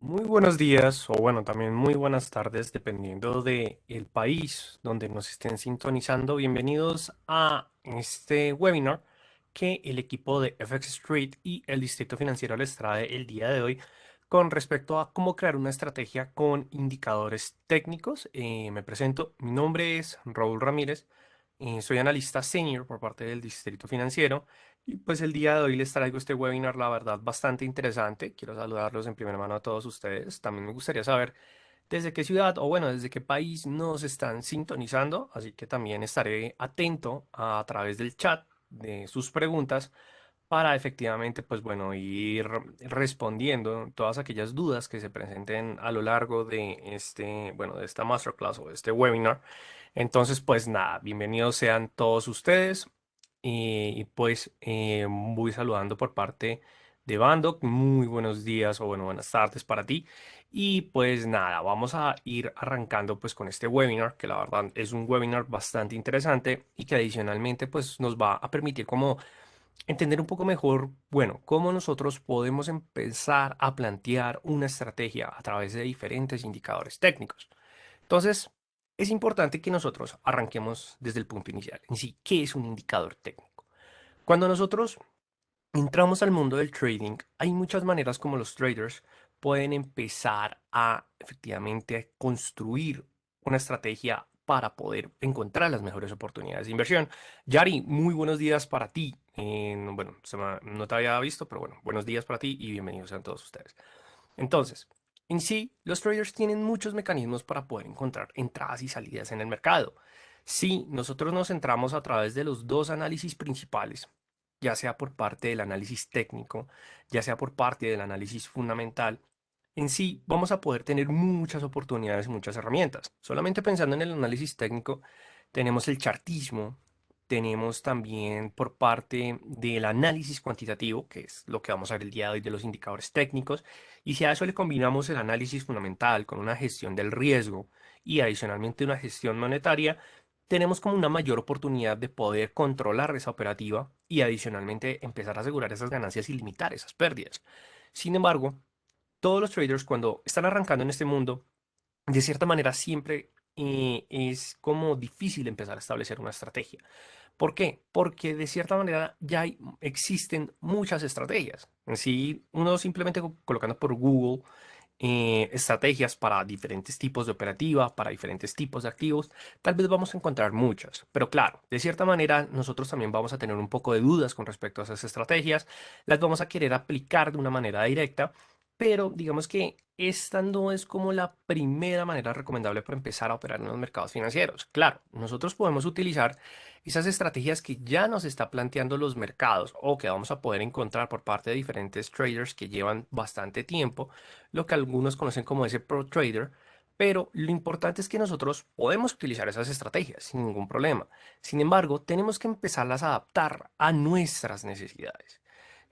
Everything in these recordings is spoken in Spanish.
Muy buenos días o bueno, también muy buenas tardes, dependiendo de el país donde nos estén sintonizando. Bienvenidos a este webinar que el equipo de FX Street y el Distrito Financiero les trae el día de hoy con respecto a cómo crear una estrategia con indicadores técnicos. Me presento, mi nombre es Raúl Ramírez, soy analista senior por parte del Distrito Financiero. Y pues el día de hoy les traigo este webinar, la verdad, bastante interesante. Quiero saludarlos en primera mano a todos ustedes. También me gustaría saber desde qué ciudad o bueno, desde qué país nos están sintonizando. Así que también estaré atento a través del chat de sus preguntas para efectivamente, pues bueno, ir respondiendo todas aquellas dudas que se presenten a lo largo de bueno, de esta masterclass o de este webinar. Entonces, pues nada, bienvenidos sean todos ustedes. Pues voy saludando por parte de Bando. Muy buenos días o bueno, buenas tardes para ti. Y pues nada, vamos a ir arrancando pues con este webinar, que la verdad es un webinar bastante interesante y que adicionalmente pues nos va a permitir como entender un poco mejor, bueno, cómo nosotros podemos empezar a plantear una estrategia a través de diferentes indicadores técnicos. Entonces, es importante que nosotros arranquemos desde el punto inicial. En sí, ¿qué es un indicador técnico? Cuando nosotros entramos al mundo del trading, hay muchas maneras como los traders pueden empezar a efectivamente construir una estrategia para poder encontrar las mejores oportunidades de inversión. Yari, muy buenos días para ti. Bueno, no te había visto, pero bueno, buenos días para ti y bienvenidos a todos ustedes. Entonces, en sí, los traders tienen muchos mecanismos para poder encontrar entradas y salidas en el mercado. Si nosotros nos centramos a través de los dos análisis principales, ya sea por parte del análisis técnico, ya sea por parte del análisis fundamental, en sí vamos a poder tener muchas oportunidades y muchas herramientas. Solamente pensando en el análisis técnico, tenemos el chartismo, tenemos también por parte del análisis cuantitativo, que es lo que vamos a ver el día de hoy de los indicadores técnicos, y si a eso le combinamos el análisis fundamental con una gestión del riesgo y adicionalmente una gestión monetaria, tenemos como una mayor oportunidad de poder controlar esa operativa y adicionalmente empezar a asegurar esas ganancias y limitar esas pérdidas. Sin embargo, todos los traders cuando están arrancando en este mundo, de cierta manera siempre es como difícil empezar a establecer una estrategia. ¿Por qué? Porque de cierta manera ya existen muchas estrategias. En sí, uno simplemente colocando por Google estrategias para diferentes tipos de operativa, para diferentes tipos de activos, tal vez vamos a encontrar muchas. Pero claro, de cierta manera nosotros también vamos a tener un poco de dudas con respecto a esas estrategias, las vamos a querer aplicar de una manera directa, pero digamos que esta no es como la primera manera recomendable para empezar a operar en los mercados financieros. Claro, nosotros podemos utilizar esas estrategias que ya nos está planteando los mercados o que vamos a poder encontrar por parte de diferentes traders que llevan bastante tiempo, lo que algunos conocen como ese pro trader, pero lo importante es que nosotros podemos utilizar esas estrategias sin ningún problema. Sin embargo, tenemos que empezarlas a adaptar a nuestras necesidades.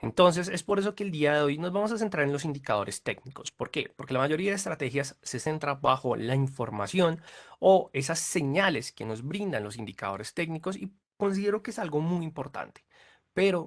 Entonces, es por eso que el día de hoy nos vamos a centrar en los indicadores técnicos. ¿Por qué? Porque la mayoría de estrategias se centra bajo la información o esas señales que nos brindan los indicadores técnicos y considero que es algo muy importante. Pero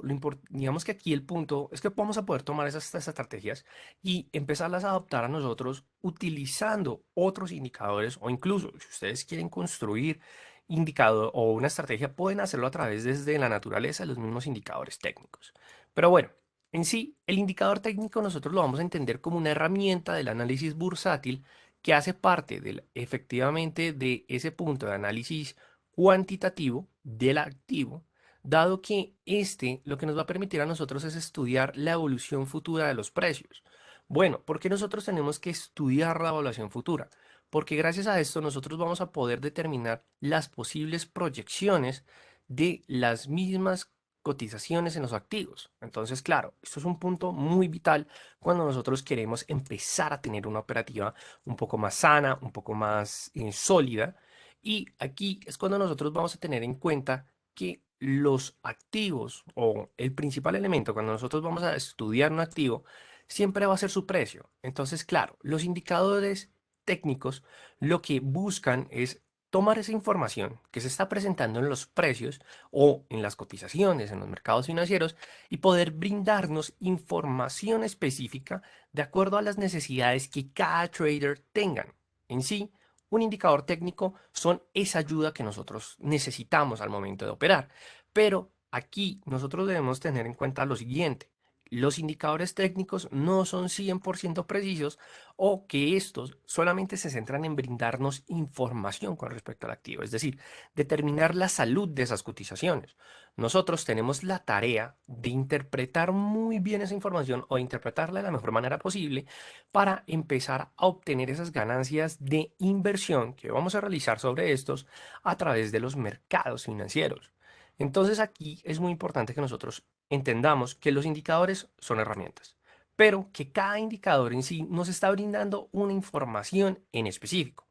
digamos que aquí el punto es que vamos a poder tomar esas estrategias y empezarlas a adaptar a nosotros utilizando otros indicadores o incluso si ustedes quieren construir indicador o una estrategia pueden hacerlo a través desde la naturaleza de los mismos indicadores técnicos. Pero bueno, en sí, el indicador técnico nosotros lo vamos a entender como una herramienta del análisis bursátil que hace parte efectivamente de ese punto de análisis cuantitativo del activo, dado que este lo que nos va a permitir a nosotros es estudiar la evolución futura de los precios. Bueno, ¿por qué nosotros tenemos que estudiar la evaluación futura? Porque gracias a esto nosotros vamos a poder determinar las posibles proyecciones de las mismas cotizaciones en los activos. Entonces, claro, esto es un punto muy vital cuando nosotros queremos empezar a tener una operativa un poco más sana, un poco más sólida. Y aquí es cuando nosotros vamos a tener en cuenta que los activos o el principal elemento cuando nosotros vamos a estudiar un activo siempre va a ser su precio. Entonces, claro, los indicadores técnicos lo que buscan es tomar esa información que se está presentando en los precios o en las cotizaciones en los mercados financieros y poder brindarnos información específica de acuerdo a las necesidades que cada trader tengan. En sí, un indicador técnico son esa ayuda que nosotros necesitamos al momento de operar. Pero aquí nosotros debemos tener en cuenta lo siguiente. Los indicadores técnicos no son 100% precisos o que estos solamente se centran en brindarnos información con respecto al activo, es decir, determinar la salud de esas cotizaciones. Nosotros tenemos la tarea de interpretar muy bien esa información o interpretarla de la mejor manera posible para empezar a obtener esas ganancias de inversión que vamos a realizar sobre estos a través de los mercados financieros. Entonces aquí es muy importante que nosotros entendamos que los indicadores son herramientas, pero que cada indicador en sí nos está brindando una información en específico.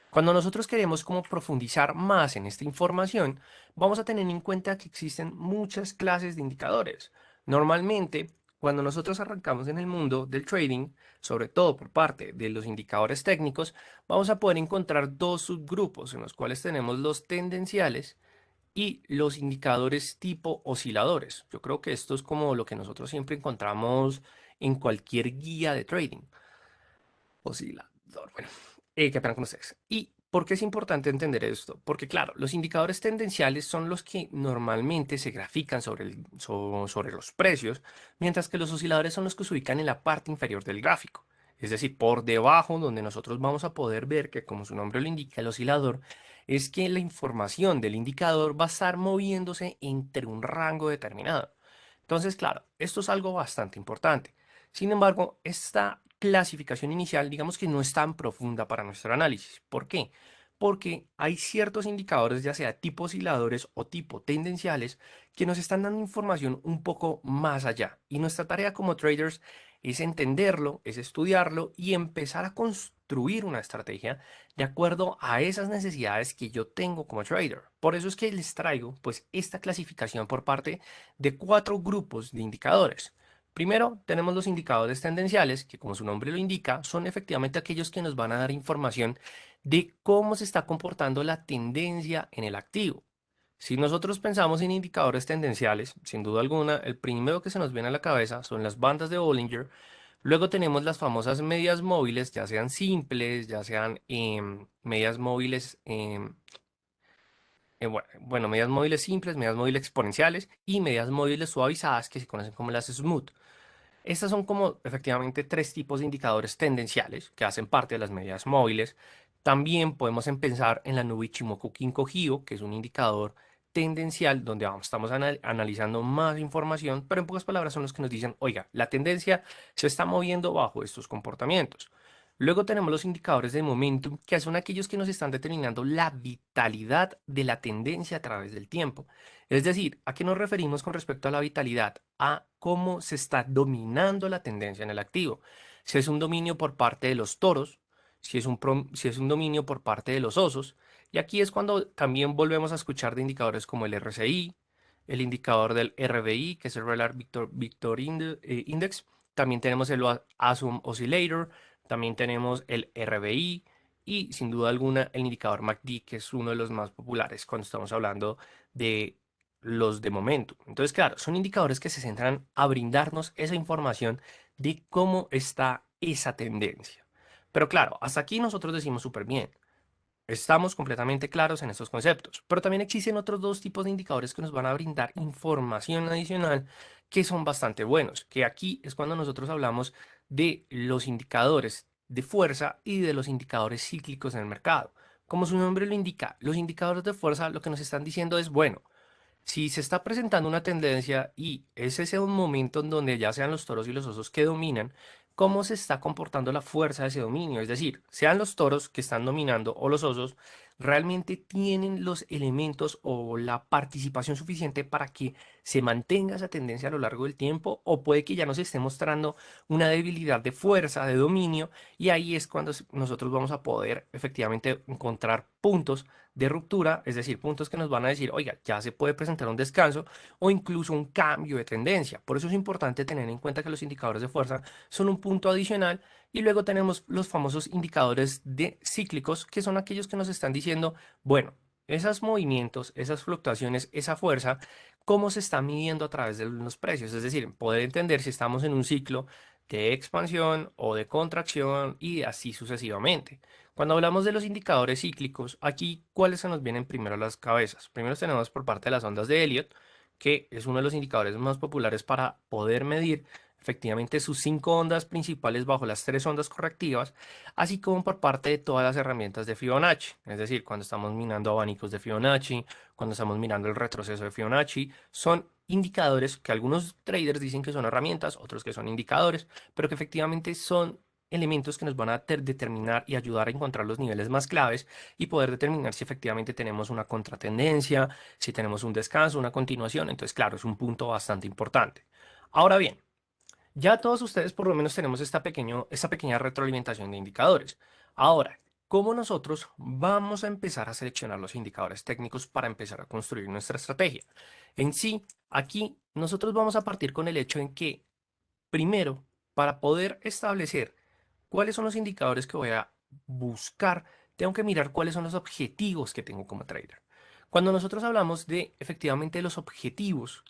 Cuando nosotros queremos como profundizar más en esta información, vamos a tener en cuenta que existen muchas clases de indicadores. Normalmente, cuando nosotros arrancamos en el mundo del trading, sobre todo por parte de los indicadores técnicos, vamos a poder encontrar dos subgrupos en los cuales tenemos los tendenciales y los indicadores tipo osciladores. Yo creo que esto es como lo que nosotros siempre encontramos en cualquier guía de trading. Oscilador, bueno, qué pena con ustedes. ¿Y por qué es importante entender esto? Porque claro, los indicadores tendenciales son los que normalmente se grafican sobre los precios, mientras que los osciladores son los que se ubican en la parte inferior del gráfico. Es decir, por debajo, donde nosotros vamos a poder ver que, como su nombre lo indica, el oscilador, es que la información del indicador va a estar moviéndose entre un rango determinado. Entonces, claro, esto es algo bastante importante. Sin embargo, esta clasificación inicial, digamos que no es tan profunda para nuestro análisis. ¿Por qué? Porque hay ciertos indicadores, ya sea tipo osciladores o tipo tendenciales, que nos están dando información un poco más allá. Y nuestra tarea como traders es entenderlo, es estudiarlo y empezar a construir una estrategia de acuerdo a esas necesidades que yo tengo como trader. Por eso es que les traigo pues esta clasificación por parte de cuatro grupos de indicadores. Primero, tenemos los indicadores tendenciales, que como su nombre lo indica, son efectivamente aquellos que nos van a dar información de cómo se está comportando la tendencia en el activo. Si nosotros pensamos en indicadores tendenciales, sin duda alguna, el primero que se nos viene a la cabeza son las bandas de Bollinger. Luego tenemos las famosas medias móviles, ya sean simples, ya sean medias móviles bueno, medias móviles simples, medias móviles exponenciales y medias móviles suavizadas que se conocen como las smooth. Estas son como efectivamente tres tipos de indicadores tendenciales que hacen parte de las medidas móviles. También podemos pensar en la nube Ichimoku Kinko Hyo, que es un indicador tendencial donde estamos analizando más información, pero en pocas palabras son los que nos dicen, oiga, la tendencia se está moviendo bajo estos comportamientos. Luego tenemos los indicadores de momentum, que son aquellos que nos están determinando la vitalidad de la tendencia a través del tiempo. Es decir, ¿a qué nos referimos con respecto a la vitalidad? A cómo se está dominando la tendencia en el activo. Si es un dominio por parte de los toros, si es un dominio por parte de los osos. Y aquí es cuando también volvemos a escuchar de indicadores como el RSI, el indicador del RVI, que es el Victor Index. También tenemos el ASUM Oscillator, también tenemos el RBI y sin duda alguna el indicador MACD, que es uno de los más populares cuando estamos hablando de los de momento. Entonces, claro, son indicadores que se centran a brindarnos esa información de cómo está esa tendencia. Pero claro, hasta aquí nosotros decimos súper bien. Estamos completamente claros en estos conceptos, pero también existen otros dos tipos de indicadores que nos van a brindar información adicional que son bastante buenos, que aquí es cuando nosotros hablamos de los indicadores de fuerza y de los indicadores cíclicos en el mercado. Como su nombre lo indica, los indicadores de fuerza lo que nos están diciendo es, bueno, si se está presentando una tendencia y ese es un momento en donde ya sean los toros y los osos que dominan, ¿cómo se está comportando la fuerza de ese dominio? Es decir, sean los toros que están dominando o los osos, realmente tienen los elementos o la participación suficiente para que se mantenga esa tendencia a lo largo del tiempo, o puede que ya nos esté mostrando una debilidad de fuerza, de dominio, y ahí es cuando nosotros vamos a poder efectivamente encontrar puntos de ruptura, es decir, puntos que nos van a decir, oiga, ya se puede presentar un descanso o incluso un cambio de tendencia. Por eso es importante tener en cuenta que los indicadores de fuerza son un punto adicional Y luego tenemos los famosos indicadores de cíclicos, que son aquellos que nos están diciendo, bueno, esos movimientos, esas fluctuaciones, esa fuerza, cómo se está midiendo a través de los precios. Es decir, poder entender si estamos en un ciclo de expansión o de contracción y así sucesivamente. Cuando hablamos de los indicadores cíclicos, aquí, ¿cuáles se nos vienen primero a las cabezas? Primero tenemos por parte de las ondas de Elliott, que es uno de los indicadores más populares para poder medir efectivamente sus 5 ondas principales bajo las 3 ondas correctivas, así como por parte de todas las herramientas de Fibonacci. Es decir, cuando estamos mirando abanicos de Fibonacci, cuando estamos mirando el retroceso de Fibonacci, son indicadores que algunos traders dicen que son herramientas, otros que son indicadores, pero que efectivamente son elementos que nos van a determinar y ayudar a encontrar los niveles más claves y poder determinar si efectivamente tenemos una contratendencia, si tenemos un descanso, una continuación. Entonces, claro, es un punto bastante importante. Ahora bien, ya todos ustedes por lo menos tenemos esta pequeña retroalimentación de indicadores. Ahora, ¿cómo nosotros vamos a empezar a seleccionar los indicadores técnicos para empezar a construir nuestra estrategia? En sí, aquí nosotros vamos a partir con el hecho en que, primero, para poder establecer cuáles son los indicadores que voy a buscar, tengo que mirar cuáles son los objetivos que tengo como trader. Cuando nosotros hablamos de efectivamente los objetivos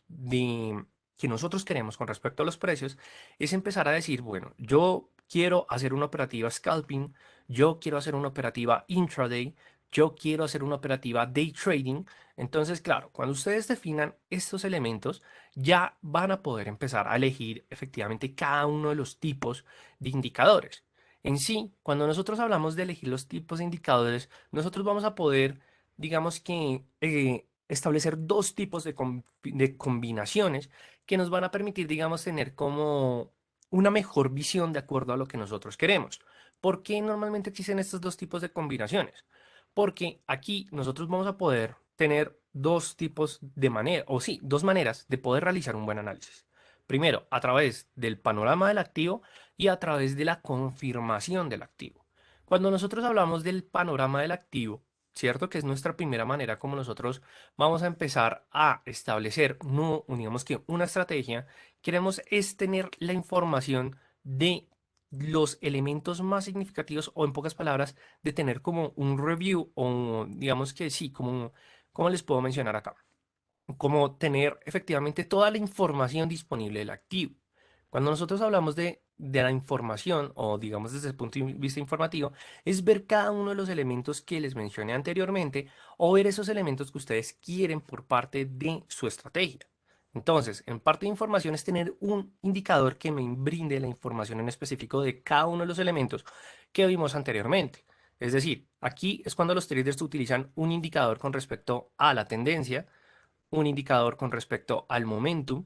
que nosotros queremos con respecto a los precios, es empezar a decir, bueno, yo quiero hacer una operativa scalping, yo quiero hacer una operativa intraday, yo quiero hacer una operativa day trading. Entonces, claro, cuando ustedes definan estos elementos, ya van a poder empezar a elegir efectivamente cada uno de los tipos de indicadores. En sí, cuando nosotros hablamos de elegir los tipos de indicadores, nosotros vamos a poder, digamos que, establecer dos tipos de combinaciones que nos van a permitir, digamos, tener como una mejor visión de acuerdo a lo que nosotros queremos. ¿Por qué normalmente existen estos dos tipos de combinaciones? Porque aquí nosotros vamos a poder tener dos tipos de manera, o sí, dos maneras de poder realizar un buen análisis. Primero, a través del panorama del activo y a través de la confirmación del activo. Cuando nosotros hablamos del panorama del activo, ¿cierto? Que es nuestra primera manera como nosotros vamos a empezar a establecer, no, digamos que una estrategia, queremos es tener la información de los elementos más significativos o en pocas palabras, de tener como un review o digamos que sí, como les puedo mencionar acá como tener efectivamente toda la información disponible del activo. Cuando nosotros hablamos de la información, o digamos desde el punto de vista informativo, es ver cada uno de los elementos que les mencioné anteriormente o ver esos elementos que ustedes quieren por parte de su estrategia. Entonces, en parte de información es tener un indicador que me brinde la información en específico de cada uno de los elementos que vimos anteriormente. Es decir, aquí es cuando los traders utilizan un indicador con respecto a la tendencia, un indicador con respecto al momentum,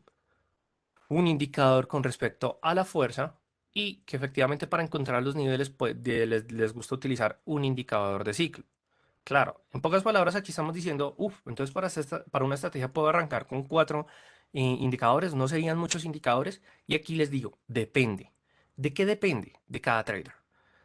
un indicador con respecto a la fuerza y que efectivamente para encontrar los niveles pues, les gusta utilizar un indicador de ciclo. Claro, en pocas palabras aquí estamos diciendo, uff, entonces para una estrategia puedo arrancar con 4 indicadores, no serían muchos indicadores y aquí les digo, depende. ¿De qué depende? De cada trader.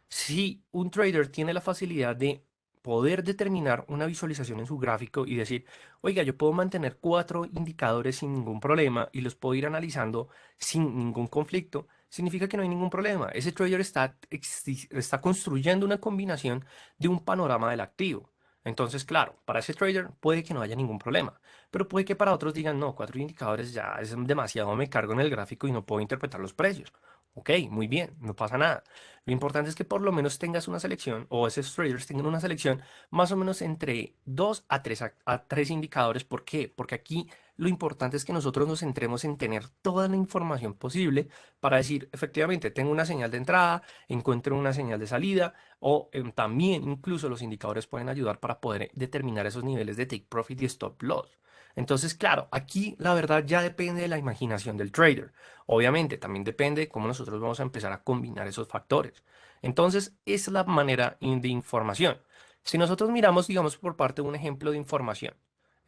Si un trader tiene la facilidad de poder determinar una visualización en su gráfico y decir, oiga, yo puedo mantener 4 indicadores sin ningún problema y los puedo ir analizando sin ningún conflicto, significa que no hay ningún problema. Ese trader está construyendo una combinación de un panorama del activo. Entonces, claro, para ese trader puede que no haya ningún problema, pero puede que para otros digan, no, 4 indicadores ya es demasiado, me cargo en el gráfico y no puedo interpretar los precios. Ok, muy bien, no pasa nada. Lo importante es que por lo menos tengas una selección o esos traders tengan una selección más o menos entre 2 a 3 indicadores. ¿Por qué? Porque aquí lo importante es que nosotros nos centremos en tener toda la información posible para decir, efectivamente, tengo una señal de entrada, encuentro una señal de salida o también incluso los indicadores pueden ayudar para poder determinar esos niveles de take profit y stop loss. Entonces, claro, aquí la verdad ya depende de la imaginación del trader. Obviamente, también depende de cómo nosotros vamos a empezar a combinar esos factores. Entonces, es la manera de información. Si nosotros miramos, digamos, por parte de un ejemplo de información,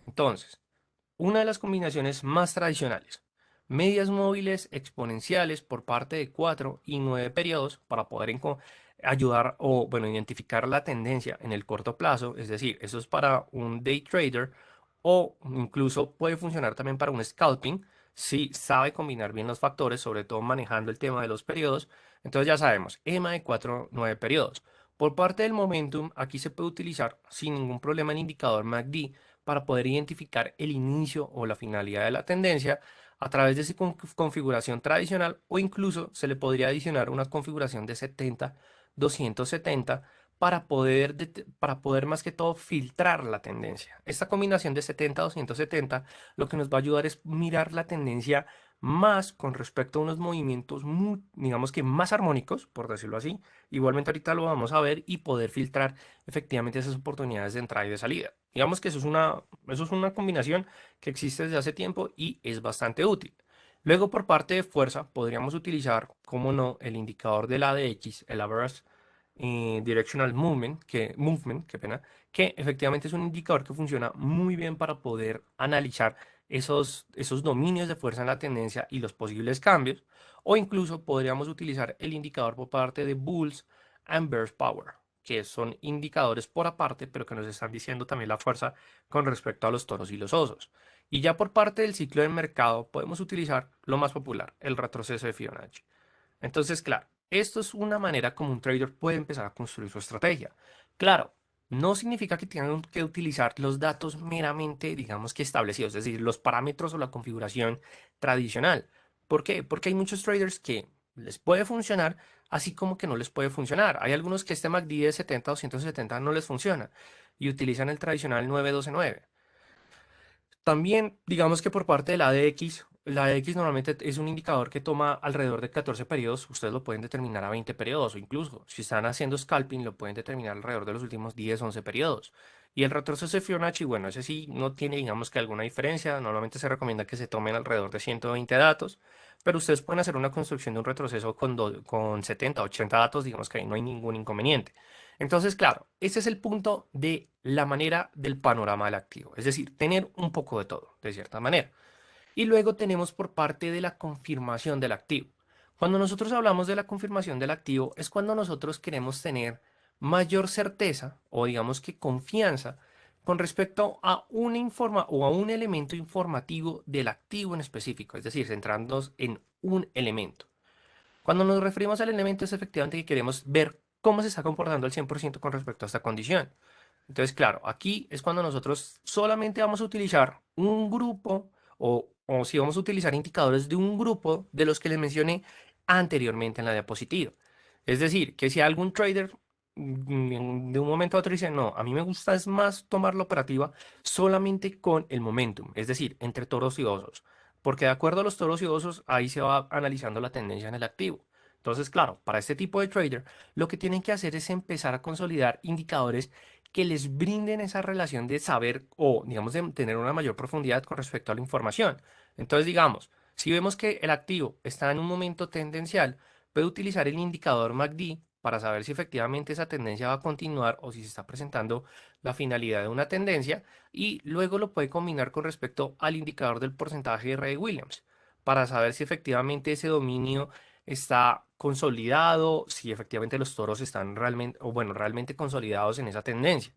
entonces, una de las combinaciones más tradicionales, medias móviles exponenciales por parte de 4 y 9 periodos para poder ayudar o, bueno, identificar la tendencia en el corto plazo, es decir, eso es para un day trader o incluso puede funcionar también para un scalping si sabe combinar bien los factores, sobre todo manejando el tema de los periodos. Entonces ya sabemos, EMA de 4, 9 periodos. Por parte del momentum, aquí se puede utilizar sin ningún problema el indicador MACD para poder identificar el inicio o la finalidad de la tendencia a través de su configuración tradicional, o incluso se le podría adicionar una configuración de 70-270 para poder más que todo filtrar la tendencia. Esta combinación de 70-270 lo que nos va a ayudar es mirar la tendencia más con respecto a unos movimientos digamos que más armónicos, por decirlo así. Igualmente ahorita lo vamos a ver y poder filtrar efectivamente esas oportunidades de entrada y de salida. Digamos que eso es una combinación que existe desde hace tiempo y es bastante útil. Luego, por parte de fuerza, podríamos utilizar, como no, el indicador del ADX, el Average Directional Movement, qué pena, que efectivamente es un indicador que funciona muy bien para poder analizar esos dominios de fuerza en la tendencia y los posibles cambios. O incluso podríamos utilizar el indicador por parte de Bulls and Bears Power, que son indicadores por aparte, pero que nos están diciendo también la fuerza con respecto a los toros y los osos. Y ya por parte del ciclo del mercado podemos utilizar lo más popular, el retroceso de Fibonacci. Entonces, claro, esto es una manera como un trader puede empezar a construir su estrategia. Claro, no significa que tengan que utilizar los datos meramente, digamos que establecidos, es decir, los parámetros o la configuración tradicional. ¿Por qué? Porque hay muchos traders que les puede funcionar, así como que no les puede funcionar. Hay algunos que este MACD de 70 o 170 no les funciona y utilizan el tradicional 9-12-9. También, digamos que por parte de la ADX normalmente es un indicador que toma alrededor de 14 periodos. Ustedes lo pueden determinar a 20 periodos o incluso si están haciendo scalping lo pueden determinar alrededor de los últimos 10, 11 periodos. Y el retroceso de Fibonacci, bueno, ese sí no tiene, digamos que alguna diferencia. Normalmente se recomienda que se tomen alrededor de 120 datos, pero ustedes pueden hacer una construcción de un retroceso con 70, 80 datos, digamos que ahí no hay ningún inconveniente. Entonces, claro, ese es el punto de la manera del panorama del activo, es decir, tener un poco de todo, de cierta manera. Y luego tenemos por parte de la confirmación del activo. Cuando nosotros hablamos de la confirmación del activo, es cuando nosotros queremos tener mayor certeza o digamos que confianza con respecto a o a un elemento informativo del activo en específico, es decir, centrándonos en un elemento. Cuando nos referimos al elemento es efectivamente que queremos ver cómo se está comportando el 100% con respecto a esta condición. Entonces, claro, aquí es cuando nosotros solamente vamos a utilizar un grupo o si vamos a utilizar indicadores de un grupo de los que les mencioné anteriormente en la diapositiva. Es decir, que si algún trader de un momento a otro dice, no, a mí me gusta es más tomar la operativa solamente con el momentum, es decir, entre toros y osos, porque de acuerdo a los toros y osos, ahí se va analizando la tendencia en el activo. Entonces, claro, para este tipo de trader, lo que tienen que hacer es empezar a consolidar indicadores que les brinden esa relación de saber o, digamos, de tener una mayor profundidad con respecto a la información. Entonces, digamos, si vemos que el activo está en un momento tendencial, puede utilizar el indicador MACD para saber si efectivamente esa tendencia va a continuar o si se está presentando la finalidad de una tendencia y luego lo puede combinar con respecto al indicador del porcentaje de Ray Williams para saber si efectivamente ese dominio está consolidado, si efectivamente los toros están realmente, o bueno, realmente consolidados en esa tendencia.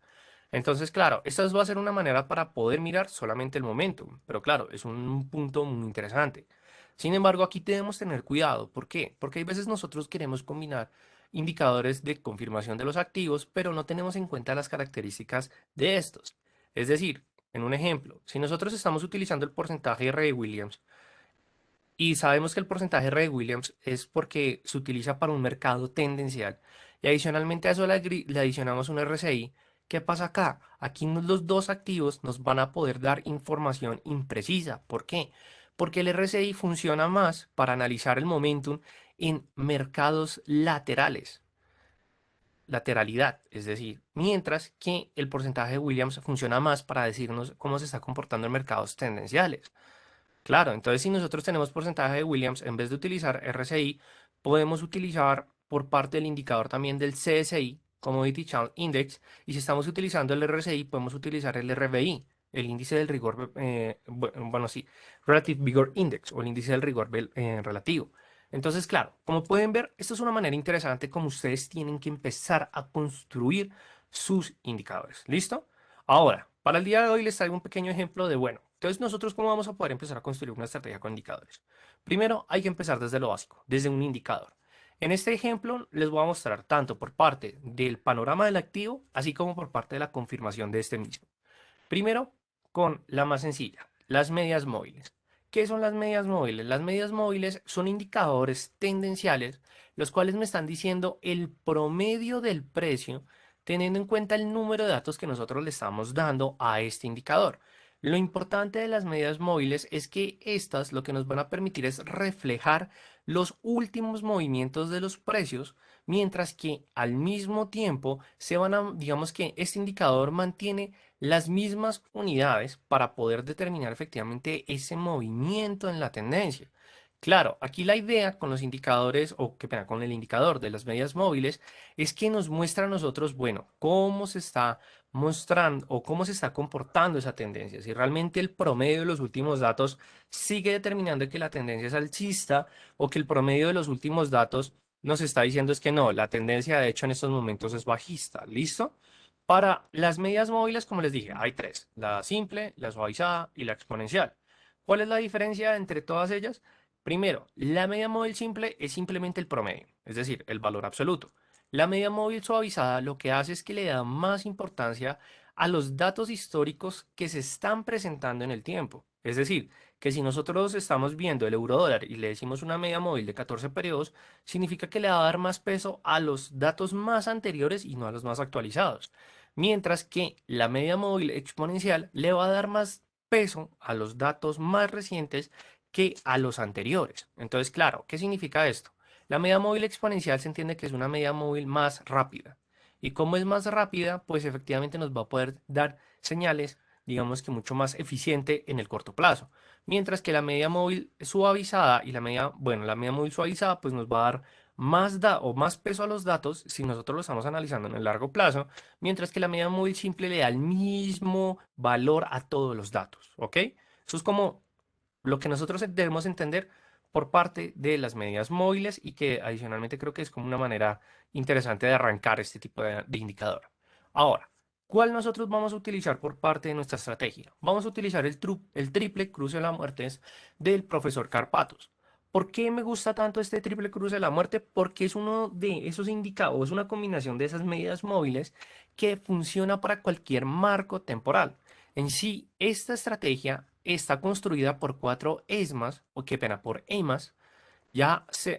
Entonces, claro, esta va a ser una manera para poder mirar solamente el momentum, pero claro, es un punto muy interesante. Sin embargo, aquí debemos tener cuidado. ¿Por qué? Porque hay veces nosotros queremos combinar indicadores de confirmación de los activos, pero no tenemos en cuenta las características de estos. Es decir, en un ejemplo, si nosotros estamos utilizando el porcentaje de Ray Williams, y sabemos que el porcentaje de Ray Williams es porque se utiliza para un mercado tendencial. Y adicionalmente a eso le adicionamos un RSI. ¿Qué pasa acá? Aquí los dos activos nos van a poder dar información imprecisa. ¿Por qué? Porque el RSI funciona más para analizar el momentum en mercados laterales, lateralidad, es decir, mientras que el porcentaje de Williams funciona más para decirnos cómo se está comportando en mercados tendenciales. Claro, entonces si nosotros tenemos porcentaje de Williams, en vez de utilizar RSI, podemos utilizar por parte del indicador también del CSI, Commodity Channel Index, y si estamos utilizando el RSI, podemos utilizar el RVI, el índice del rigor, bueno, sí, Relative Vigor Index, o el índice del rigor relativo. Entonces, claro, como pueden ver, esto es una manera interesante como ustedes tienen que empezar a construir sus indicadores. ¿Listo? Ahora, para el día de hoy les traigo un pequeño ejemplo de, bueno, entonces nosotros cómo vamos a poder empezar a construir una estrategia con indicadores. Primero, hay que empezar desde lo básico, desde un indicador. En este ejemplo les voy a mostrar tanto por parte del panorama del activo, así como por parte de la confirmación de este mismo. Primero, con la más sencilla, las medias móviles. ¿Qué son las medias móviles? Las medias móviles son indicadores tendenciales, los cuales me están diciendo el promedio del precio, teniendo en cuenta el número de datos que nosotros le estamos dando a este indicador. Lo importante de las medias móviles es que estas lo que nos van a permitir es reflejar los últimos movimientos de los precios, mientras que al mismo tiempo se van a, digamos que este indicador mantiene las mismas unidades para poder determinar efectivamente ese movimiento en la tendencia. Claro, aquí la idea con los indicadores, o qué pena, con el indicador de las medias móviles, es que nos muestra a nosotros, bueno, cómo se está mostrando o cómo se está comportando esa tendencia. Si realmente el promedio de los últimos datos sigue determinando que la tendencia es alcista o que el promedio de los últimos datos nos está diciendo es que no, la tendencia de hecho en estos momentos es bajista. ¿Listo? Para las medidas móviles, como les dije, hay tres, la simple, la suavizada y la exponencial. ¿Cuál es la diferencia entre todas ellas? Primero, la media móvil simple es simplemente el promedio, es decir, el valor absoluto. La media móvil suavizada lo que hace es que le da más importancia a los datos históricos que se están presentando en el tiempo. Es decir, que si nosotros estamos viendo el euro dólar y le decimos una media móvil de 14 periodos, significa que le va a dar más peso a los datos más anteriores y no a los más actualizados. Mientras que la media móvil exponencial le va a dar más peso a los datos más recientes que a los anteriores. Entonces, claro, ¿qué significa esto? La media móvil exponencial se entiende que es una media móvil más rápida. Y como es más rápida, pues efectivamente nos va a poder dar señales, digamos que mucho más eficiente en el corto plazo. Mientras que la media móvil suavizada y la media móvil suavizada, pues nos va a dar o más peso a los datos si nosotros lo estamos analizando en el largo plazo, mientras que la media móvil simple le da el mismo valor a todos los datos, ¿ok? Eso es como lo que nosotros debemos entender por parte de las medidas móviles y que adicionalmente creo que es como una manera interesante de arrancar este tipo de indicador. Ahora, ¿cuál nosotros vamos a utilizar por parte de nuestra estrategia? Vamos a utilizar el triple cruce de la muerte del profesor Carpatos. ¿Por qué me gusta tanto este triple cruce de la muerte? Porque es uno de esos indicadores, es una combinación de esas medidas móviles que funciona para cualquier marco temporal. En sí, esta estrategia está construida por cuatro ESMAs, o qué pena, por EMAs,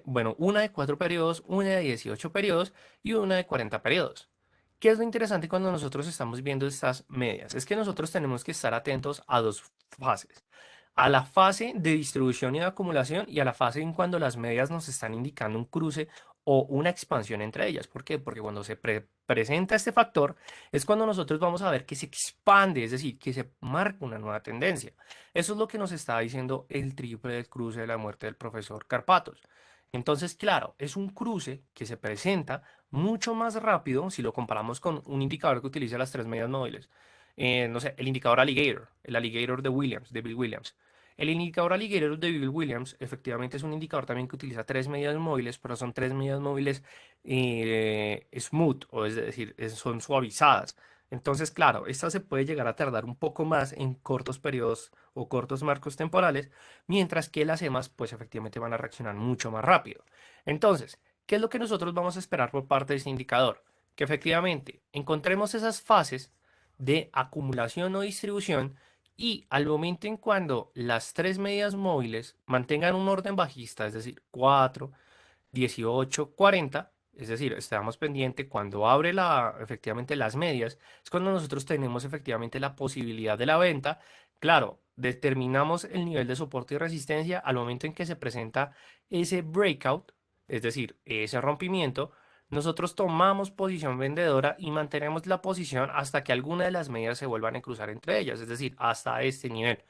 bueno, una de 4 periodos, una de 18 periodos y una de 40 periodos. ¿Qué es lo interesante cuando nosotros estamos viendo estas medias? Es que nosotros tenemos que estar atentos a dos fases. A la fase de distribución y de acumulación y a la fase en cuando las medias nos están indicando un cruce o una expansión entre ellas. ¿Por qué? Porque cuando se presenta este factor es cuando nosotros vamos a ver que se expande, es decir, que se marca una nueva tendencia. Eso es lo que nos está diciendo el triple del cruce de la muerte del profesor Carpatos. Entonces, claro, es un cruce que se presenta mucho más rápido si lo comparamos con un indicador que utiliza las tres medias móviles. No sé, el indicador Alligator, el Alligator de Williams, de Bill Williams. El indicador Alligator de Bill Williams efectivamente es un indicador también que utiliza tres medidas móviles, pero son tres medidas móviles smooth, o es decir, son suavizadas. Entonces, claro, esta se puede llegar a tardar un poco más en cortos periodos o cortos marcos temporales, mientras que las EMAs, pues efectivamente van a reaccionar mucho más rápido. Entonces, ¿qué es lo que nosotros vamos a esperar por parte de este indicador? Que efectivamente encontremos esas fases de acumulación o distribución y al momento en cuando las tres medidas móviles mantengan un orden bajista, es decir, 4 18 40, es decir, estamos pendiente cuando abre efectivamente las medias, es cuando nosotros tenemos efectivamente la posibilidad de la venta. Claro, determinamos el nivel de soporte y resistencia al momento en que se presenta ese breakout, es decir, ese rompimiento. Nosotros tomamos posición vendedora y mantenemos la posición hasta que alguna de las medias se vuelvan a cruzar entre ellas, es decir, hasta este nivel.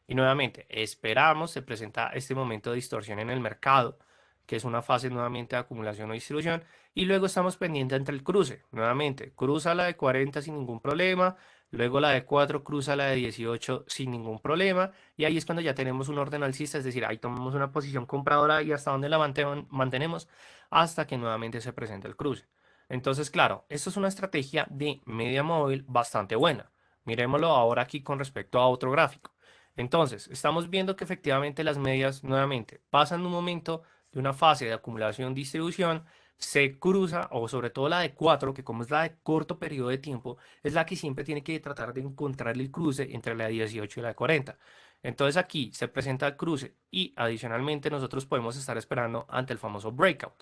Y nuevamente, esperamos, se presenta este momento de distorsión en el mercado, que es una fase nuevamente de acumulación o distribución, y luego estamos pendientes entre el cruce. Nuevamente, cruza la de 40 sin ningún problema, luego la de 4 cruza la de 18 sin ningún problema, y ahí es cuando ya tenemos un orden alcista, es decir, ahí tomamos una posición compradora y hasta donde la mantenemos hasta que nuevamente se presente el cruce. Entonces, claro, esto es una estrategia de media móvil bastante buena. Miremoslo ahora aquí con respecto a otro gráfico. Entonces, estamos viendo que efectivamente las medias nuevamente pasan un momento de una fase de acumulación-distribución se cruza, o sobre todo la de 4 que como es la de corto periodo de tiempo, es la que siempre tiene que tratar de encontrar el cruce entre la de 18 y la de 40. Entonces aquí se presenta el cruce y adicionalmente nosotros podemos estar esperando ante el famoso breakout.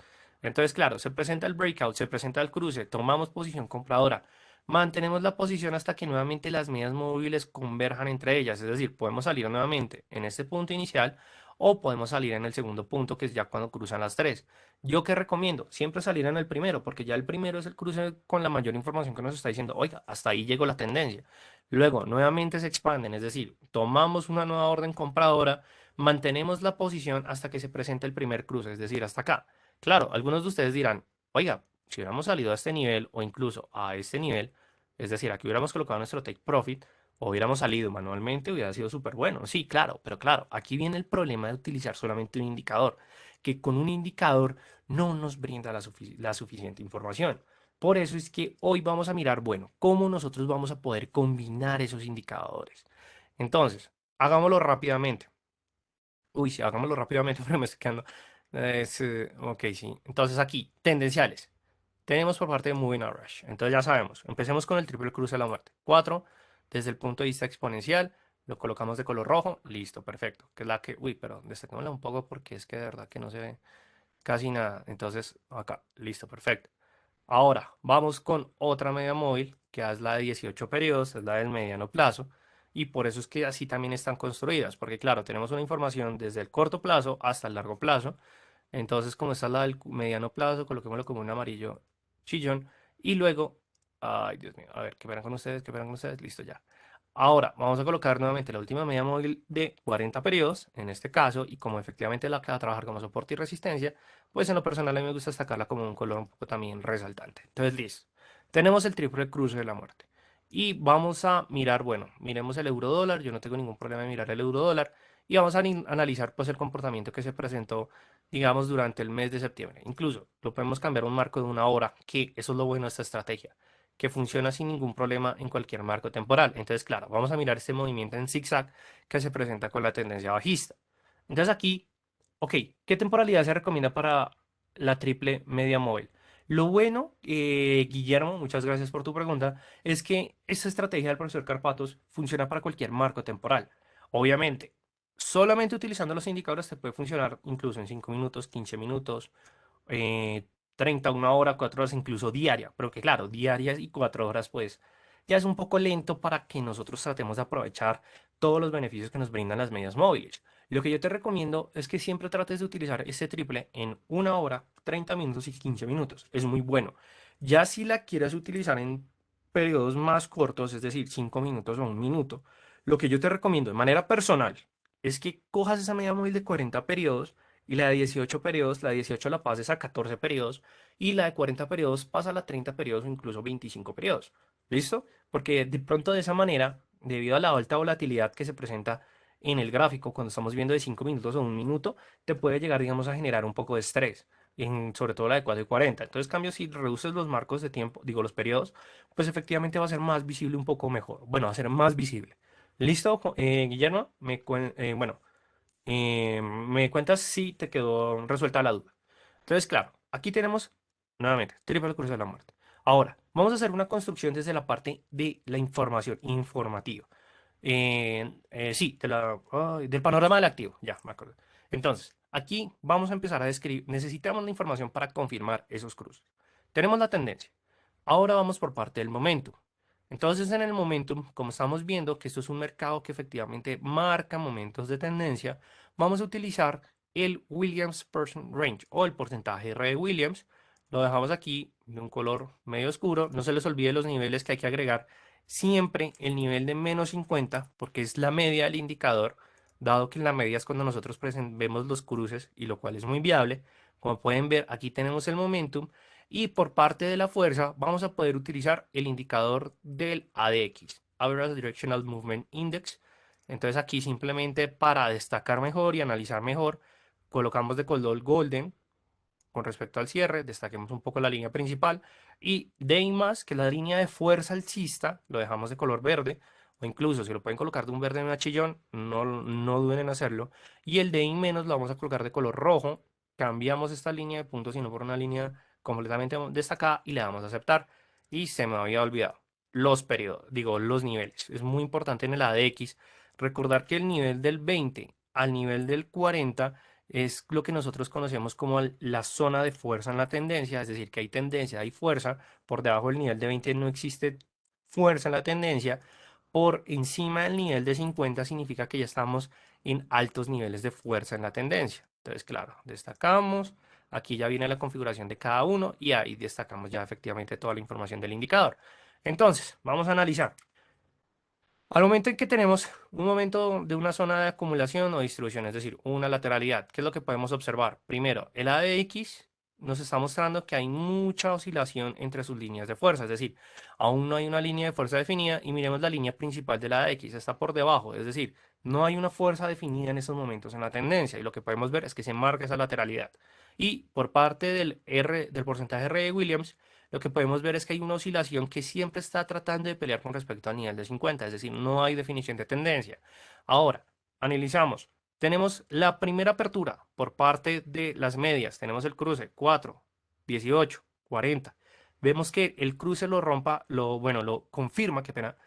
Entonces, claro, se presenta el breakout, se presenta el cruce, tomamos posición compradora, mantenemos la posición hasta que nuevamente las medias móviles converjan entre ellas, es decir, podemos salir nuevamente en este punto inicial o podemos salir en el segundo punto, que es ya cuando cruzan las tres. ¿Yo qué recomiendo? Siempre salir en el primero, porque ya el primero es el cruce con la mayor información que nos está diciendo, oiga, hasta ahí llegó la tendencia. Luego, nuevamente se expanden, es decir, tomamos una nueva orden compradora, mantenemos la posición hasta que se presente el primer cruce, es decir, hasta acá. Claro, algunos de ustedes dirán, oiga, si hubiéramos salido a este nivel o incluso a este nivel, es decir, aquí hubiéramos colocado nuestro take profit o hubiéramos salido manualmente, hubiera sido súper bueno. Sí, claro, pero claro, aquí viene el problema de utilizar solamente un indicador, que con un indicador no nos brinda la suficiente información. Por eso es que hoy vamos a mirar, bueno, cómo nosotros vamos a poder combinar esos indicadores. Entonces, hagámoslo rápidamente. Uy, sí, hagámoslo rápidamente, pero me estoy quedando. Ok, sí. Entonces aquí, tendenciales. Tenemos por parte de Moving Average. Entonces ya sabemos. Empecemos con el triple cruce de la muerte. 4 desde el punto de vista exponencial. Lo colocamos de color rojo. Listo, perfecto. Que es la que. Uy, pero destaquémosla un poco porque es que de verdad que no se ve casi nada. Entonces, acá. Listo, perfecto. Ahora, vamos con otra media móvil, que es la de 18 periodos, es la del mediano plazo, y por eso es que así también están construidas, porque claro, tenemos una información desde el corto plazo hasta el largo plazo, entonces como esta es la del mediano plazo, coloquémoslo como un amarillo chillón, y luego, ay Dios mío, a ver, qué verán con ustedes, listo ya. Ahora, vamos a colocar nuevamente la última media móvil de 40 periodos, en este caso, y como efectivamente la que va a trabajar como soporte y resistencia, pues en lo personal a mí me gusta destacarla como un color un poco también resaltante. Entonces, listo. Tenemos el triple cruce de la muerte. Y vamos a mirar, bueno, miremos el euro dólar. Yo no tengo ningún problema en mirar el euro dólar. Y vamos a analizar pues el comportamiento que se presentó, digamos, durante el mes de septiembre. Incluso lo podemos cambiar a un marco de una hora, que eso es lo bueno de esta estrategia, que funciona sin ningún problema en cualquier marco temporal. Entonces, claro, vamos a mirar este movimiento en zigzag que se presenta con la tendencia bajista. Entonces aquí, ok, ¿qué temporalidad se recomienda para la triple media móvil? Lo bueno, Guillermo, muchas gracias por tu pregunta, es que esta estrategia del profesor Carpatos funciona para cualquier marco temporal. Obviamente, solamente utilizando los indicadores te puede funcionar incluso en 5 minutos, 15 minutos, eh, 30, una hora, 4 horas, incluso diaria. Pero que claro, diarias y 4 horas, pues ya es un poco lento para que nosotros tratemos de aprovechar todos los beneficios que nos brindan las medias móviles. Lo que yo te recomiendo es que siempre trates de utilizar este triple en una hora, 30 minutos y 15 minutos. Es muy bueno. Ya si la quieres utilizar en periodos más cortos, es decir, 5 minutos o un minuto, lo que yo te recomiendo de manera personal es que cojas esa media móvil de 40 periodos y la de 18 periodos, la de 18 la pases a 14 periodos y la de 40 periodos pasa a 30 periodos o incluso 25 periodos. ¿Listo? Porque de pronto de esa manera, debido a la alta volatilidad que se presenta en el gráfico cuando estamos viendo de 5 minutos o un minuto, te puede llegar, digamos, a generar un poco de estrés, sobre todo la de 4 y 40. Entonces, cambio, si reduces los marcos de tiempo, digo, los periodos, pues efectivamente va a ser más visible un poco mejor. Bueno, va a ser más visible. ¿Listo, Guillermo? Bueno. Me cuentas si te quedó resuelta la duda. Entonces, claro, aquí tenemos nuevamente triple cruce de la muerte. Ahora, vamos a hacer una construcción desde la parte de la información informativa. Sí, del panorama del activo, ya me acuerdo. Entonces, aquí vamos a empezar a describir, necesitamos la información para confirmar esos cruces. Tenemos la tendencia. Ahora vamos por parte del momentum. Entonces, en el momentum, como estamos viendo que esto es un mercado que efectivamente marca momentos de tendencia, vamos a utilizar el Williams Person Range o el porcentaje R de Williams. Lo dejamos aquí de un color medio oscuro. No se les olvide los niveles que hay que agregar. Siempre el nivel de -50, porque es la media del indicador, dado que en la media es cuando nosotros vemos los cruces y lo cual es muy viable. Como pueden ver, aquí tenemos el momentum. Y por parte de la fuerza, vamos a poder utilizar el indicador del ADX, Average Directional Movement Index. Entonces aquí simplemente para destacar mejor y analizar mejor, colocamos de color golden con respecto al cierre, destaquemos un poco la línea principal y day más, que es la línea de fuerza alcista, lo dejamos de color verde o incluso si lo pueden colocar de un verde en chillón, no duden en hacerlo. Y el day menos lo vamos a colocar de color rojo, cambiamos esta línea de puntos, sino por una línea completamente destacada y le damos a aceptar. Y se me había olvidado los periodos, digo, los niveles. Es muy importante en el ADX recordar que el nivel del 20 al nivel del 40 es lo que nosotros conocemos como la zona de fuerza en la tendencia, es decir, que hay tendencia, hay fuerza. Por debajo del nivel de 20 no existe fuerza en la tendencia. Por encima del nivel de 50 significa que ya estamos en altos niveles de fuerza en la tendencia. Entonces, claro, destacamos. Aquí ya viene la configuración de cada uno y ahí destacamos ya efectivamente toda la información del indicador. Entonces, vamos a analizar. Al momento en que tenemos un momento de una zona de acumulación o distribución, es decir, una lateralidad, ¿qué es lo que podemos observar? Primero, el ADX nos está mostrando que hay mucha oscilación entre sus líneas de fuerza, es decir, aún no hay una línea de fuerza definida y miremos la línea principal del ADX, está por debajo, es decir, no hay una fuerza definida en estos momentos en la tendencia y lo que podemos ver es que se marca esa lateralidad. Y por parte del porcentaje R de Williams, lo que podemos ver es que hay una oscilación que siempre está tratando de pelear con respecto al nivel de 50, es decir, no hay definición de tendencia. Ahora, analizamos. Tenemos la primera apertura por parte de las medias. Tenemos el cruce 4, 18, 40. Vemos que el cruce lo rompa, bueno, lo confirma, qué pena,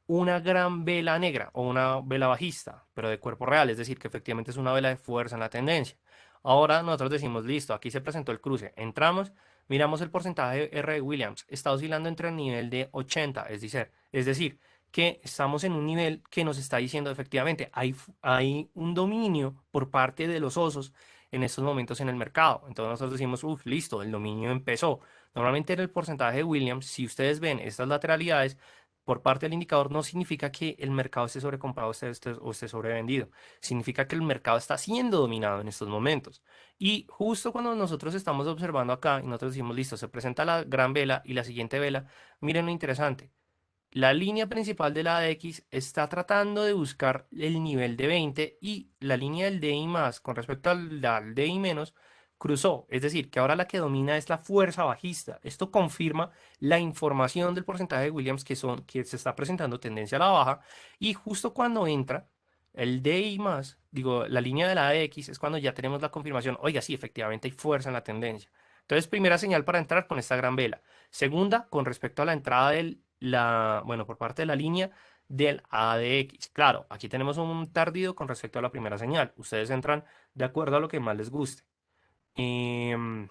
una gran vela negra o una vela bajista, pero de cuerpo real, es decir, que efectivamente es una vela de fuerza en la tendencia. Ahora nosotros decimos, listo, aquí se presentó el cruce, entramos. Miramos el porcentaje R de Williams, está oscilando entre el nivel de 80, es decir, que estamos en un nivel que nos está diciendo efectivamente, hay un dominio por parte de los osos en estos momentos en el mercado. Entonces nosotros decimos, uff, listo, el dominio empezó. Normalmente en el porcentaje de Williams, si ustedes ven estas lateralidades, por parte del indicador no significa que el mercado esté sobrecomprado o esté sobrevendido. Significa que el mercado está siendo dominado en estos momentos. Y justo cuando nosotros estamos observando acá y nosotros decimos, listo, se presenta la gran vela y la siguiente vela, miren lo interesante. La línea principal de la ADX está tratando de buscar el nivel de 20 y la línea del DI más con respecto al DI menos cruzó. Es decir, que ahora la que domina es la fuerza bajista. Esto confirma la información del porcentaje de Williams que se está presentando tendencia a la baja y justo cuando entra el DI más, digo, la línea de la ADX es cuando ya tenemos la confirmación. Oiga, sí, efectivamente hay fuerza en la tendencia. Entonces, primera señal para entrar con esta gran vela. Segunda, con respecto a la entrada bueno, por parte de la línea del ADX. Claro, aquí tenemos un tardío con respecto a la primera señal. Ustedes entran de acuerdo a lo que más les guste. Em,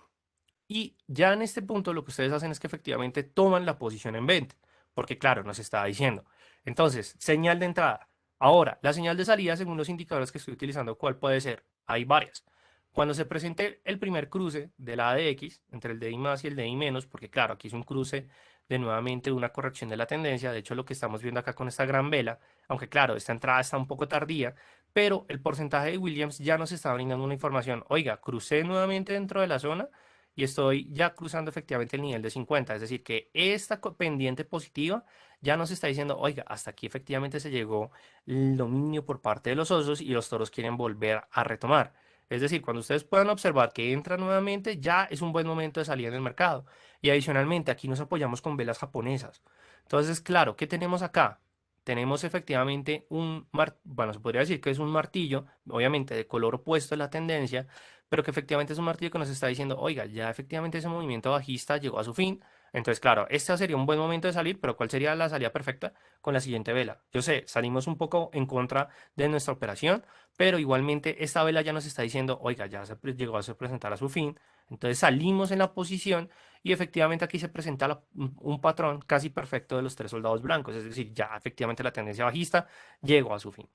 y ya en este punto lo que ustedes hacen es que efectivamente toman la posición en venta, porque claro, nos está diciendo. Entonces, señal de entrada. Ahora, la señal de salida, según los indicadores que estoy utilizando, ¿cuál puede ser? Hay varias. Cuando se presente el primer cruce de la ADX entre el DI más y el DI menos, porque claro, aquí es un cruce de nuevamente una corrección de la tendencia, de hecho lo que estamos viendo acá con esta gran vela, aunque claro, esta entrada está un poco tardía, pero el porcentaje de Williams ya nos está brindando una información, oiga, crucé nuevamente dentro de la zona y estoy ya cruzando efectivamente el nivel de 50, es decir, que esta pendiente positiva ya nos está diciendo, oiga, hasta aquí efectivamente se llegó el dominio por parte de los osos y los toros quieren volver a retomar. Es decir, cuando ustedes puedan observar que entra nuevamente, ya es un buen momento de salida en el mercado. Y adicionalmente, aquí nos apoyamos con velas japonesas. Entonces, claro, ¿qué tenemos acá? Tenemos efectivamente bueno, se podría decir que es un martillo, obviamente de color opuesto a la tendencia, pero que efectivamente es un martillo que nos está diciendo, oiga, ya efectivamente ese movimiento bajista llegó a su fin. Entonces, claro, este sería un buen momento de salir, pero ¿cuál sería la salida perfecta? Con la siguiente vela. Yo sé, salimos un poco en contra de nuestra operación, pero igualmente esta vela ya nos está diciendo, oiga, ya llegó a presentar a su fin. Entonces salimos en la posición y efectivamente aquí se presenta un patrón casi perfecto de los tres soldados blancos, es decir, ya efectivamente la tendencia bajista llegó a su fin.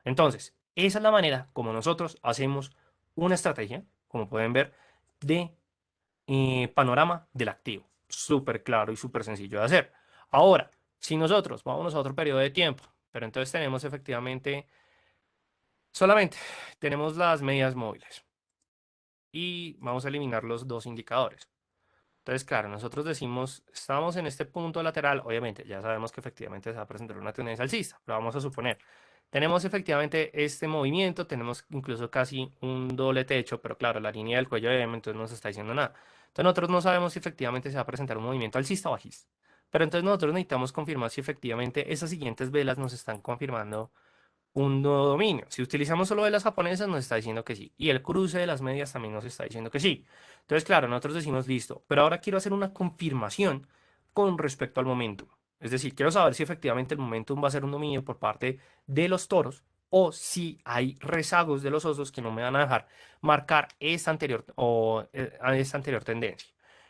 Entonces, esa es la manera como nosotros hacemos una estrategia, como pueden ver, de panorama del activo. Súper claro y súper sencillo de hacer. Ahora, si nosotros vámonos a otro periodo de tiempo, pero entonces tenemos efectivamente, solamente tenemos las medias móviles y vamos a eliminar los dos indicadores. Entonces, claro, nosotros decimos, estamos en este punto lateral, obviamente, ya sabemos que efectivamente se va a presentar una tendencia alcista, pero vamos a suponer, tenemos efectivamente este movimiento, tenemos incluso casi un doble techo, pero claro, la línea del cuello de M entonces no se está diciendo nada. Entonces nosotros no sabemos si efectivamente se va a presentar un movimiento alcista o bajista. Pero entonces nosotros necesitamos confirmar si efectivamente esas siguientes velas nos están confirmando un nuevo dominio. Si utilizamos solo de las japonesas, nos está diciendo que sí. Y el cruce de las medias también nos está diciendo que sí. Entonces, claro, nosotros decimos listo. Pero ahora quiero hacer una confirmación con respecto al momentum. Es decir, quiero saber si efectivamente el momentum va a ser un dominio por parte de los toros o si hay rezagos de los osos que no me van a dejar marcar esta anterior a esta anterior tendencia.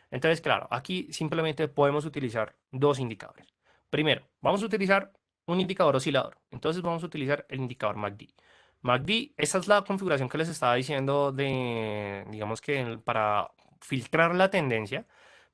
Entonces, claro, aquí simplemente podemos utilizar dos indicadores. Primero, vamos a utilizar un indicador oscilador. Entonces vamos a utilizar el indicador MACD. MACD, esa es la configuración que les estaba diciendo de, digamos que para filtrar la tendencia.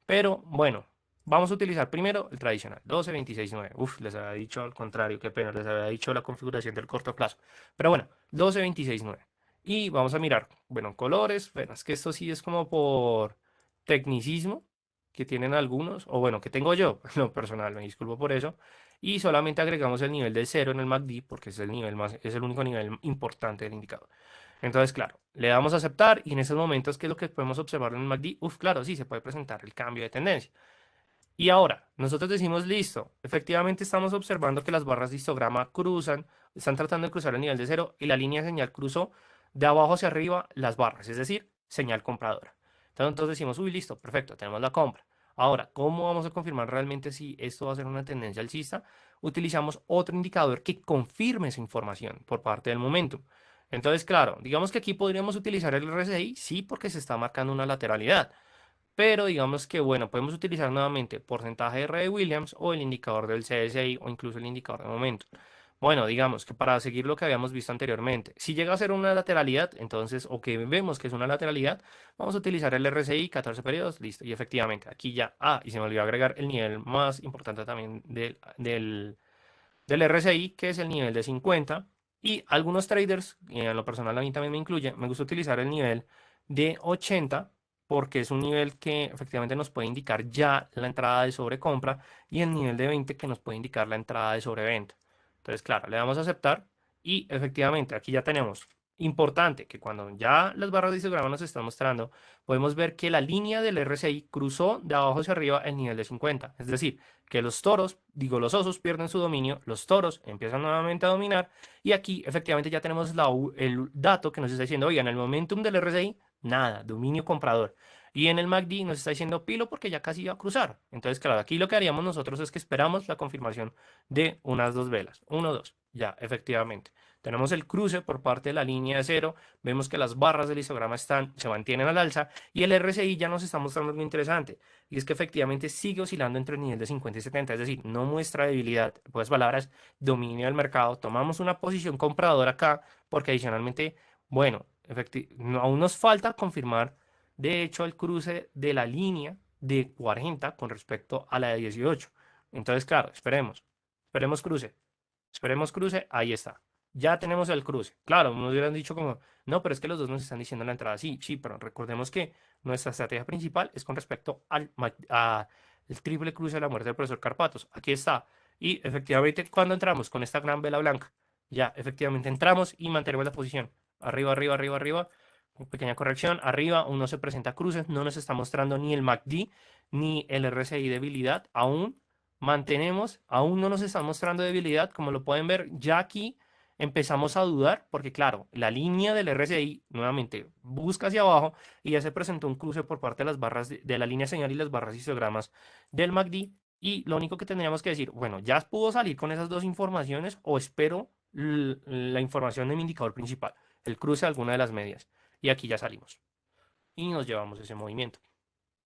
Pero bueno, vamos a utilizar primero el tradicional, 12, 26, 9. Uf, les había dicho al contrario, qué pena, les había dicho la configuración del corto plazo. Pero bueno, 12, 26, 9. Y vamos a mirar, bueno, colores. Bueno, es que esto sí es como por tecnicismo que tienen algunos, o bueno, que tengo yo, en lo personal, me disculpo por eso. Y solamente agregamos el nivel de cero en el MACD porque es el nivel más, es el único nivel importante del indicador. Entonces, claro, le damos a aceptar y en esos momentos, ¿qué es lo que podemos observar en el MACD? Uf, claro, sí, se puede presentar el cambio de tendencia. Y ahora, nosotros decimos, listo, efectivamente estamos observando que las barras de histograma cruzan, están tratando de cruzar el nivel de cero y la línea de señal cruzó de abajo hacia arriba las barras, es decir, señal compradora. Entonces decimos, uy, listo, perfecto, tenemos la compra. Ahora, ¿cómo vamos a confirmar realmente si esto va a ser una tendencia alcista? Utilizamos otro indicador que confirme esa información por parte del momentum. Entonces, claro, digamos que aquí podríamos utilizar el RSI, sí, porque se está marcando una lateralidad. Pero digamos que, bueno, podemos utilizar nuevamente porcentaje de R de Williams o el indicador del CSI o incluso el indicador de momento. Bueno, digamos que para seguir lo que habíamos visto anteriormente, si llega a ser una lateralidad, entonces, o que vemos que es una lateralidad, vamos a utilizar el RSI, 14 periodos, listo. Y efectivamente, aquí ya, y se me olvidó agregar el nivel más importante también del RSI, que es el nivel de 50. Y algunos traders, y en lo personal a mí también me incluye, me gusta utilizar el nivel de 80 porque es un nivel que efectivamente nos puede indicar ya la entrada de sobrecompra y el nivel de 20 que nos puede indicar la entrada de sobreventa. Entonces, claro, le damos a aceptar y efectivamente aquí ya tenemos, importante, que cuando ya las barras de histograma nos están mostrando, podemos ver que la línea del RSI cruzó de abajo hacia arriba el nivel de 50. Es decir, que los toros, digo, los osos pierden su dominio, los toros empiezan nuevamente a dominar y aquí efectivamente ya tenemos el dato que nos está diciendo, oigan, el momentum del RSI, nada, dominio comprador. Y en el MACD nos está diciendo pilo porque ya casi va a cruzar. Entonces, claro, aquí lo que haríamos nosotros es que esperamos la confirmación de unas dos velas. Uno, dos. Ya, efectivamente. Tenemos el cruce por parte de la línea de cero. Vemos que las barras del histograma se mantienen al alza y el RSI ya nos está mostrando algo interesante. Y es que efectivamente sigue oscilando entre el nivel de 50 y 70. Es decir, no muestra debilidad. Pues palabras, dominio del mercado. Tomamos una posición compradora acá porque adicionalmente, bueno, aún nos falta confirmar de hecho el cruce de la línea de 40 con respecto a la de 18. Entonces, claro, esperemos cruce, esperemos cruce, ahí está. Ya tenemos el cruce. Claro, nos hubieran dicho como, no, pero es que los dos nos están diciendo la entrada. Sí, sí, pero recordemos que nuestra estrategia principal es con respecto el triple cruce de la muerte del profesor Carpatos. Aquí está. Y efectivamente, cuando entramos con esta gran vela blanca, ya efectivamente entramos y mantenemos la posición. Arriba, arriba, arriba, arriba. Pequeña corrección. Arriba aún no se presenta cruces, no nos está mostrando ni el MACD ni el RSI debilidad. Aún no nos está mostrando debilidad. Como lo pueden ver, ya aquí empezamos a dudar porque, claro, la línea del RSI nuevamente busca hacia abajo y ya se presentó un cruce por parte de las barras de la línea señal y las barras histogramas del MACD. Y lo único que tendríamos que decir, bueno, ya pudo salir con esas dos informaciones o espero la información de mi indicador principal, el cruce de alguna de las medias. Y aquí ya salimos. Y nos llevamos ese movimiento.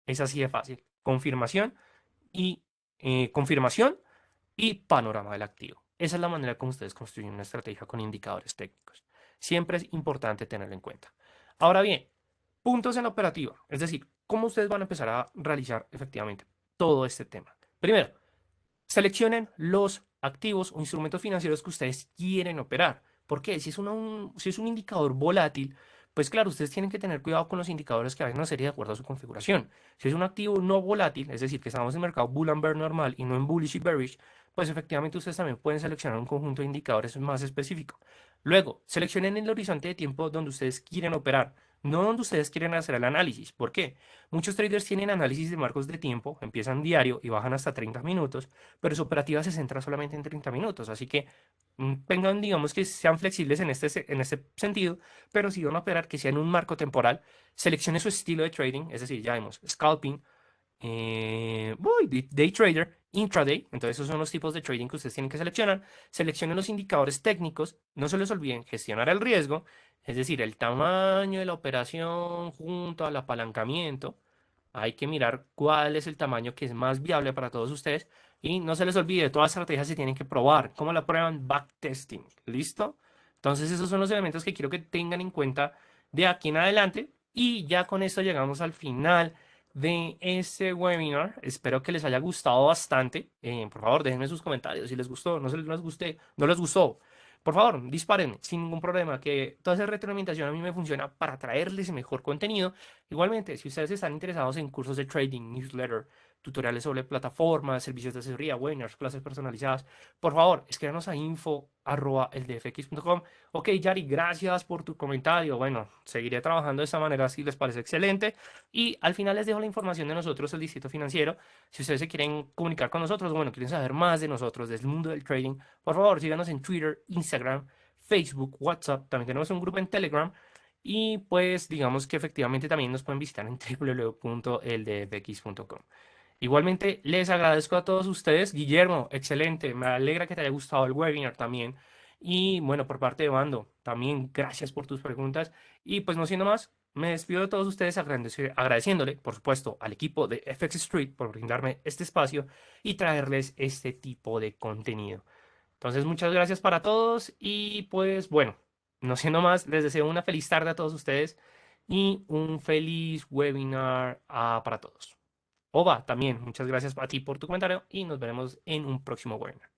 Es así de fácil. Y confirmación y panorama del activo. Esa es la manera como ustedes construyen una estrategia con indicadores técnicos. Siempre es importante tenerlo en cuenta. Ahora bien, puntos en la operativa, es decir, cómo ustedes van a empezar a realizar efectivamente todo este tema. Primero, seleccionen los activos o instrumentos financieros que ustedes quieren operar. ¿Por qué? Si es un indicador volátil, pues claro, ustedes tienen que tener cuidado con los indicadores que vayan a ser de acuerdo a su configuración. Si es un activo no volátil, es decir, que estamos en el mercado bull and bear normal y no en bullish y bearish, pues efectivamente ustedes también pueden seleccionar un conjunto de indicadores más específico. Luego, seleccionen el horizonte de tiempo donde ustedes quieren operar, no donde ustedes quieren hacer el análisis. ¿Por qué? Muchos traders tienen análisis de marcos de tiempo, empiezan diario y bajan hasta 30 minutos, pero su operativa se centra solamente en 30 minutos. Así que tengan, digamos, que sean flexibles en este sentido, pero si van a operar que sea en un marco temporal, seleccione su estilo de trading, es decir, ya vemos scalping, day trader, intraday. Entonces, esos son los tipos de trading que ustedes tienen que seleccionar. Seleccionen los indicadores técnicos. No se les olviden gestionar el riesgo, es decir, el tamaño de la operación junto al apalancamiento. Hay que mirar cuál es el tamaño que es más viable para todos ustedes. Y no se les olvide, todas las estrategias se tienen que probar. ¿Cómo la prueban? Backtesting. ¿Listo? Entonces, esos son los elementos que quiero que tengan en cuenta de aquí en adelante. Y ya con esto llegamos al final de este webinar. Espero que les haya gustado bastante. Por favor, déjenme sus comentarios si les gustó, no les guste, no les gustó. Por favor, dispárenme sin ningún problema, que toda esa retroalimentación a mí me funciona para traerles mejor contenido. Igualmente, si ustedes están interesados en cursos de trading, newsletter, tutoriales sobre plataformas, servicios de asesoría, webinars, clases personalizadas, por favor, escríbanos a info@eldfx.com. Ok, Yari, gracias por tu comentario. Bueno, seguiré trabajando de esta manera si les parece excelente. Y al final les dejo la información de nosotros, el Distrito Financiero. Si ustedes se quieren comunicar con nosotros, bueno, quieren saber más de nosotros, del mundo del trading, por favor, síganos en Twitter, Instagram, Facebook, WhatsApp. También tenemos un grupo en Telegram. Y pues digamos que efectivamente también nos pueden visitar en www.eldfx.com. Igualmente, les agradezco a todos ustedes. Guillermo, excelente. Me alegra que te haya gustado el webinar también. Y bueno, por parte de Bando, también gracias por tus preguntas. Y pues no siendo más, me despido de todos ustedes agradeciéndole, por supuesto, al equipo de FX Street por brindarme este espacio y traerles este tipo de contenido. Entonces, muchas gracias para todos y pues bueno, no siendo más, les deseo una feliz tarde a todos ustedes y un feliz webinar para todos. Oba, también, muchas gracias a ti por tu comentario y nos veremos en un próximo webinar.